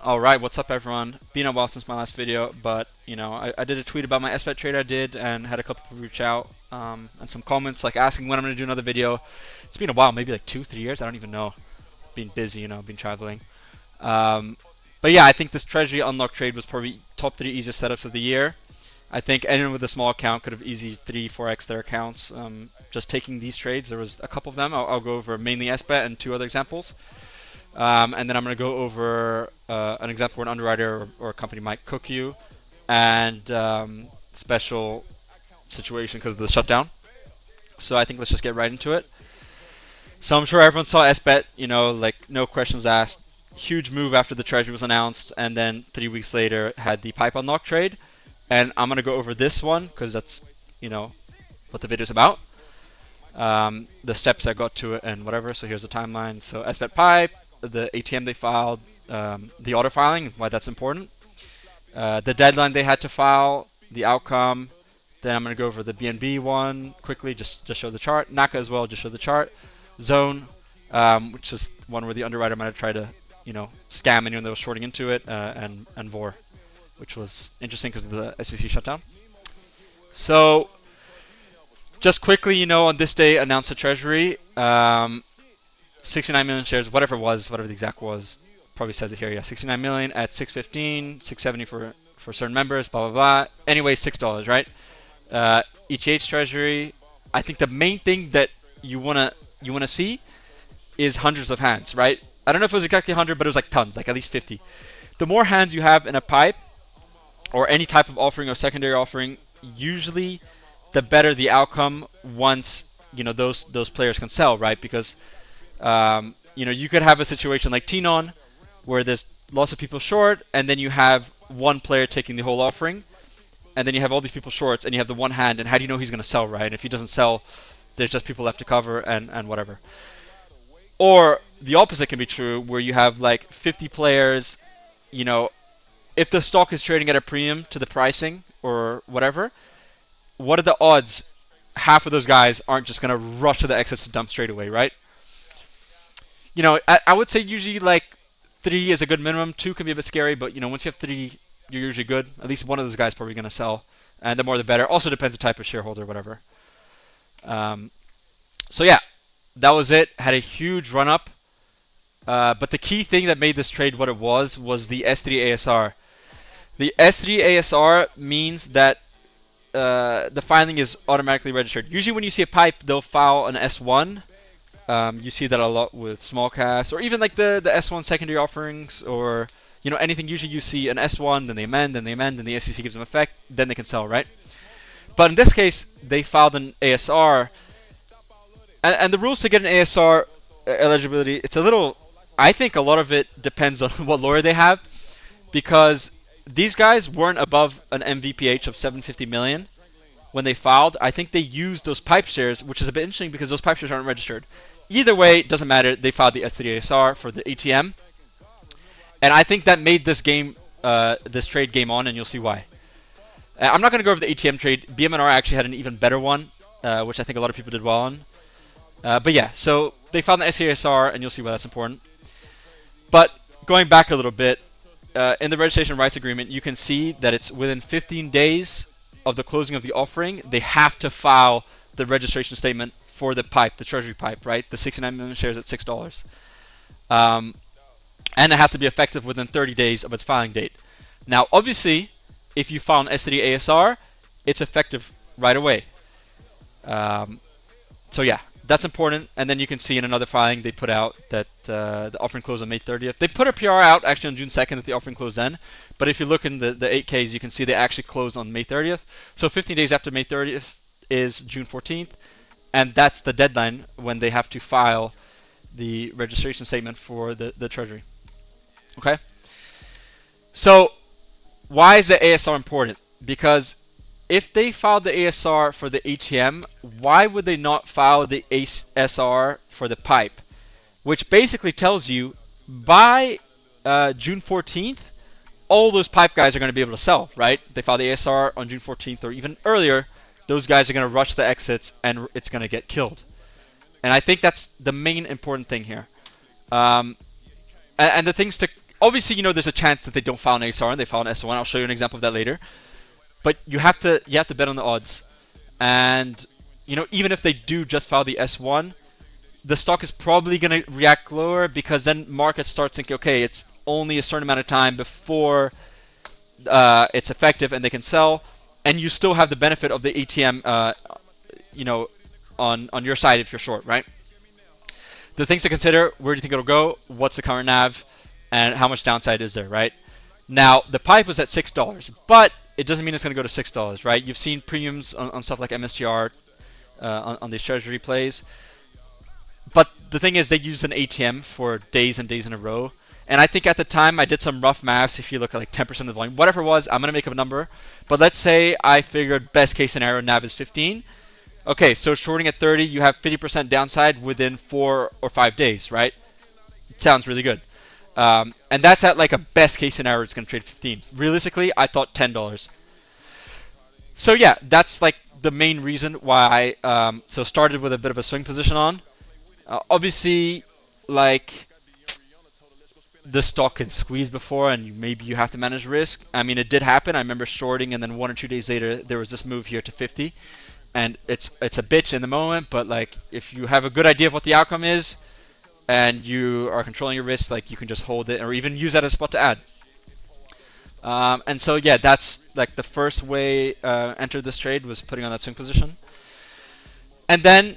All right, what's up, everyone? Been a while since my last video, but I did a tweet about my SBET trade I did, and had a couple people reach out and some comments like asking when I'm gonna do another video. It's been a while, maybe like 2-3 years. I don't even know. Been busy, been traveling. Um, but yeah, I think this Treasury unlock trade was probably top 3 easiest setups of the year. I think anyone with a small account could have easily 3-4x their accounts. Just taking these trades, there was a couple of them. I'll go over mainly SBET and 2 other examples. And then I'm going to go over an example where an underwriter or a company might cook you, and special situation because of the shutdown. So I think let's just get right into it. So I'm sure everyone saw SBET, like no questions asked. Huge move after the Treasury was announced, and then 3 weeks later had the pipe unlock trade. And I'm going to go over this one because that's, what the video is about. The steps that got to it and whatever. So here's the timeline. So SBET pipe, the ATM they filed, the auto filing, why that's important, the deadline they had to file, the outcome. Then I'm going to go over the BNB one quickly, just show the chart. NACA as well, just show the chart. Zone, which is one where the underwriter might have tried to, scam anyone that was shorting into it, and VOR, which was interesting because of the SEC shutdown. So just quickly, on this day announced the Treasury. 69 million shares, whatever the exact was, probably says it here. Yeah, 69 million at 615, 670 for certain members, blah blah blah. Anyway, $6, right? ETH Treasury. I think the main thing that you wanna see is hundreds of hands, right? I don't know if it was exactly 100, but it was like tons, like at least 50. The more hands you have in a pipe or any type of offering or secondary offering, usually the better the outcome once those players can sell, right? Because you could have a situation like Tenon where there's lots of people short, and then you have one player taking the whole offering, and then you have all these people shorts, and you have the one hand, and how do you know he's going to sell, right? And if he doesn't sell, there's just people left to cover and whatever. Or the opposite can be true, where you have like 50 players, if the stock is trading at a premium to the pricing or whatever, what are the odds half of those guys aren't just going to rush to the exits to dump straight away, right? I would say usually like 3 is a good minimum. 2 can be a bit scary, but once you have 3, you're usually good. At least one of those guys probably going to sell, and the more the better. Also depends the type of shareholder, whatever. So yeah, that was it. Had a huge run up, but the key thing that made this trade what it was the S3 ASR. The S3 ASR means that the filing is automatically registered. Usually when you see a pipe, they'll file an S1. You see that a lot with small caps, or even like the S1 secondary offerings, or anything. Usually you see an S1, then they amend, and the SEC gives them effect, then they can sell, right? But in this case, they filed an ASR, and the rules to get an ASR eligibility, it's a little. I think a lot of it depends on what lawyer they have, because these guys weren't above an MVPH of 750 million when they filed. I think they used those pipe shares, which is a bit interesting because those pipe shares aren't registered. Either way, it doesn't matter. They filed the S3 ASR for the ATM, and I think that made this trade game on, and you'll see why. I'm not going to go over the ATM trade. BMNR actually had an even better one, which I think a lot of people did well on. But yeah, so they filed the S3 ASR, and you'll see why that's important. But going back a little bit, in the registration rights agreement, you can see that it's within 15 days of the closing of the offering, they have to file the registration statement for the pipe, the Treasury pipe, right? The 69 million shares at $6. And it has to be effective within 30 days of its filing date. Now, obviously, if you file an S3 ASR, it's effective right away. So yeah, that's important. And then you can see in another filing they put out that the offering closed on May 30th. They put a PR out actually on June 2nd that the offering closed then. But if you look in the 8Ks, you can see they actually closed on May 30th. So 15 days after May 30th is June 14th. And that's the deadline when they have to file the registration statement for the Treasury. Okay? So why is the ASR important? Because if they filed the ASR for the ATM, why would they not file the ASR for the pipe? Which basically tells you by June 14th, all those pipe guys are going to be able to sell, right? They filed the ASR on June 14th or even earlier. Those guys are going to rush the exits, and it's going to get killed. And I think that's the main important thing here. And the things to obviously, there's a chance that they don't file an ASR and they file an S1. I'll show you an example of that later. But you have to bet on the odds. And even if they do just file the S1, the stock is probably going to react lower because then market starts thinking, okay, it's only a certain amount of time before it's effective and they can sell, and you still have the benefit of the ATM, on your side if you're short, right? The things to consider: where do you think it'll go? What's the current NAV, and how much downside is there, right? Now the pipe was at $6, but it doesn't mean it's going to go to $6, right? You've seen premiums on stuff like MSTR on these Treasury plays. But the thing is, they use an ATM for days and days in a row. And I think at the time I did some rough maths. If you look at like 10% of the volume, whatever it was, I'm going to make up a number. But let's say I figured best case scenario NAV is 15. Okay, so shorting at 30, you have 50% downside within 4 or 5 days, right? It sounds really good. And that's at like a best case scenario, it's going to trade 15. Realistically, I thought $10. So yeah, that's like the main reason why I started with a bit of a swing position on. Obviously, like, the stock can squeeze before, and maybe you have to manage risk. I mean, it did happen. I remember shorting, and then 1 or 2 days later, there was this move here to 50, and it's a bitch in the moment. But like, if you have a good idea of what the outcome is, and you are controlling your risk, like, you can just hold it, or even use that as a spot to add. And so yeah, that's like the first way entered this trade, was putting on that swing position. And then,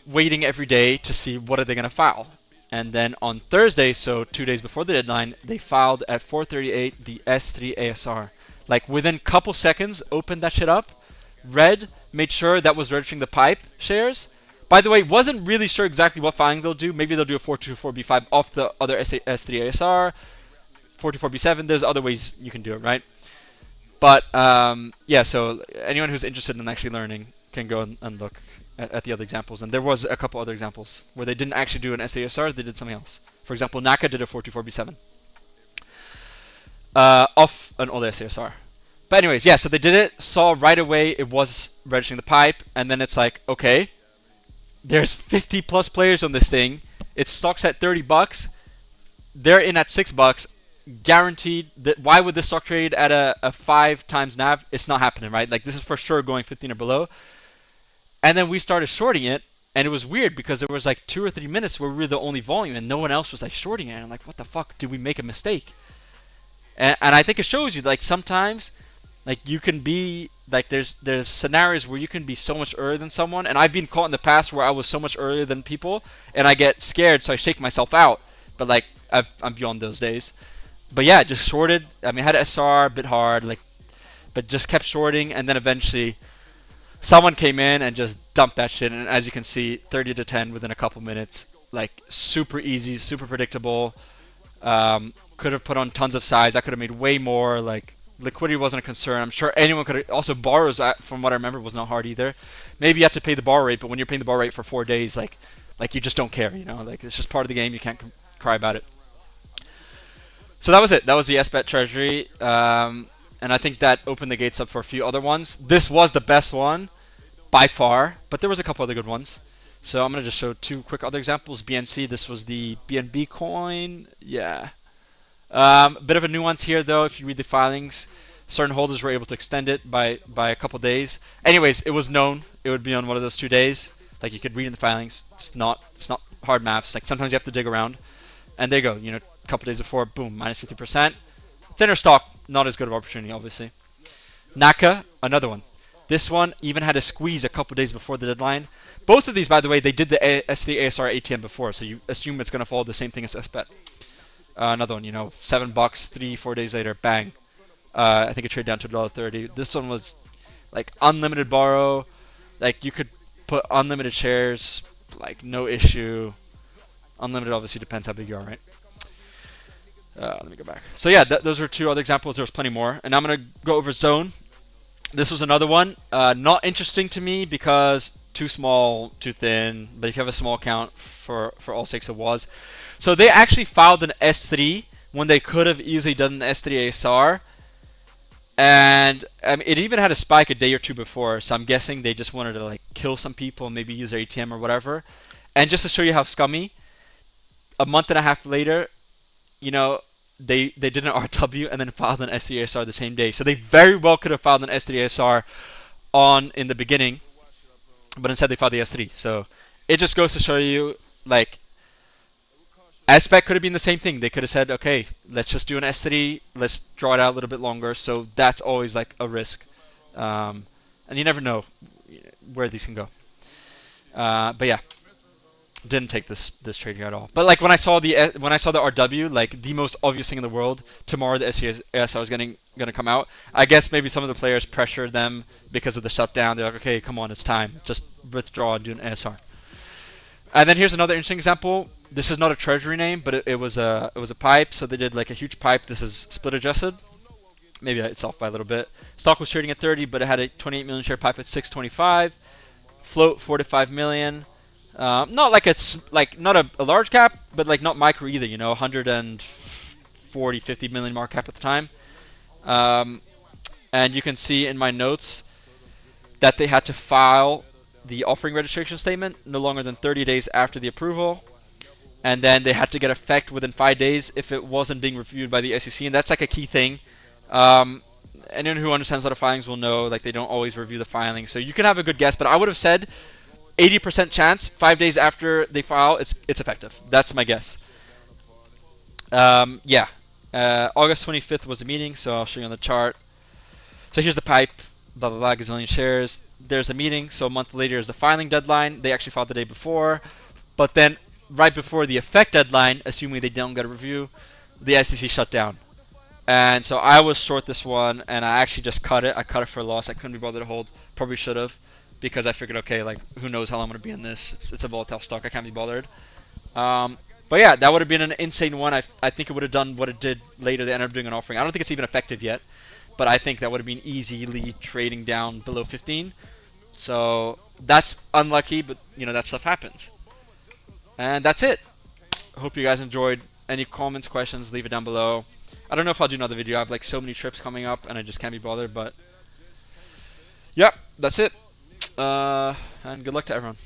waiting every day to see what are they going to file. And then on Thursday, so 2 days before the deadline, they filed at 4:38 the S3 ASR. Like, within a couple seconds, opened that shit up, read, made sure that was registering the pipe shares. By the way, wasn't really sure exactly what filing they'll do. Maybe they'll do a 424B5 off the other S3 ASR, 424B7. There's other ways you can do it, right? But yeah, so anyone who's interested in actually learning can go and look at the other examples. And there was a couple other examples where they didn't actually do an SASR, they did something else. For example, NACA did a 424B7 off an old SASR. But anyways, yeah, so they did it, saw right away it was registering the pipe, and then it's like, okay, there's 50 plus players on this thing. Its stock's at $30. They're in at $6. Guaranteed. That why would this stock trade at a 5 times NAV? It's not happening, right? Like, this is for sure going 15 or below. And then we started shorting it, and it was weird because there was like 2 or 3 minutes where we were the only volume and no one else was like shorting it. And I'm like, what the fuck? Did we make a mistake? And I think it shows you, like, sometimes, like, you can be like, there's scenarios where you can be so much earlier than someone. And I've been caught in the past where I was so much earlier than people, and I get scared, so I shake myself out. But like, I'm beyond those days. But yeah, just shorted. I mean, I had SR a bit hard, like, but just kept shorting, and then eventually someone came in and just dumped that shit. And as you can see, 30 to 10 within a couple minutes, like, super easy, super predictable. Could have put on tons of size. I could have made way more. Like, liquidity wasn't a concern. I'm sure anyone could have. Also, borrows, from what I remember, was not hard either. Maybe you have to pay the borrow rate, but when you're paying the borrow rate for 4 days, like you just don't care, Like, it's just part of the game. You can't cry about it. So that was it. That was the SBET Treasury. And I think that opened the gates up for a few other ones. This was the best one by far, but there was a couple other good ones. So I'm going to just show 2 quick other examples. BNC, this was the BNB coin. Yeah. Bit of a nuance here, though. If you read the filings, certain holders were able to extend it by a couple days. Anyways, it was known it would be on one of those 2 days. Like, you could read in the filings. It's not hard maths. Like, sometimes you have to dig around. And there you go. A couple days before, boom, minus 50%. Thinner stock, not as good of opportunity, obviously. NACA, another one. This one even had a squeeze a couple days before the deadline. Both of these, by the way, they did the S3 ASR ATM before, so you assume it's going to follow the same thing as SBET. Another one, $7, 3-4 days later, bang. I think it traded down to $1.30. This one was like unlimited borrow. Like, you could put unlimited shares, like, no issue. Unlimited obviously depends how big you are, right? Let me go back. So yeah, those are 2 other examples. There was plenty more. And I'm going to go over Zone. This was another one. Not interesting to me because too small, too thin. But if you have a small account, for all sakes, it was. So they actually filed an S3 when they could have easily done an S3 ASR. And it even had a spike a day or 2 before. So I'm guessing they just wanted to, like, kill some people, maybe use their ATM or whatever. And just to show you how scummy, a month and a half later, they did an RW and then filed an S3 ASR the same day. So they very well could have filed an S3 ASR on in the beginning, but instead they filed the S3. So it just goes to show you, like, SBET could have been the same thing. They could have said, okay, let's just do an S3, let's draw it out a little bit longer. So that's always like a risk, and you never know where these can go. But yeah, didn't take this trade here at all. But like when I saw the RW, like the most obvious thing in the world, tomorrow the SCSR is gonna come out. I guess maybe some of the players pressured them because of the shutdown. They're like, okay, come on, it's time, just withdraw and do an ASR. And then here's another interesting example. This is not a Treasury name, but it was a pipe. So they did like a huge pipe. This is split adjusted. Maybe it's off by a little bit. Stock was trading at 30, but it had a 28 million share pipe at 625. Float 4 to 5 million. Not like it's like not a large cap, but like not micro either. 140, 50 million market cap at the time. And you can see in my notes that they had to file the offering registration statement no longer than 30 days after the approval, and then they had to get effect within 5 days if it wasn't being reviewed by the SEC, and that's like a key thing. Anyone who understands a lot of filings will know like they don't always review the filings, so you can have a good guess, but I would have said 80% chance 5 days after they file it's effective. That's my guess. Yeah, August 25th was the meeting, so I'll show you on the chart. So here's the pipe, blah blah blah, gazillion shares. There's a meeting, so a month later is the filing deadline. They actually filed the day before, but then right before the effect deadline, assuming they don't get a review, the SEC shut down. And so I was short this one, and I actually just cut it. I cut it for a loss. I couldn't be bothered to hold. Probably should have, because I figured, okay, like who knows how long I'm gonna be in this. It's a volatile stock. I can't be bothered. But yeah, that would have been an insane one. I think it would have done what it did later. They ended up doing an offering. I don't think it's even effective yet, but I think that would have been easily trading down below 15. So that's unlucky, but that stuff happens. And that's it. Hope you guys enjoyed. Any comments, questions, leave it down below. I don't know if I'll do another video. I have like so many trips coming up and I just can't be bothered, but yeah, that's it. And good luck to everyone.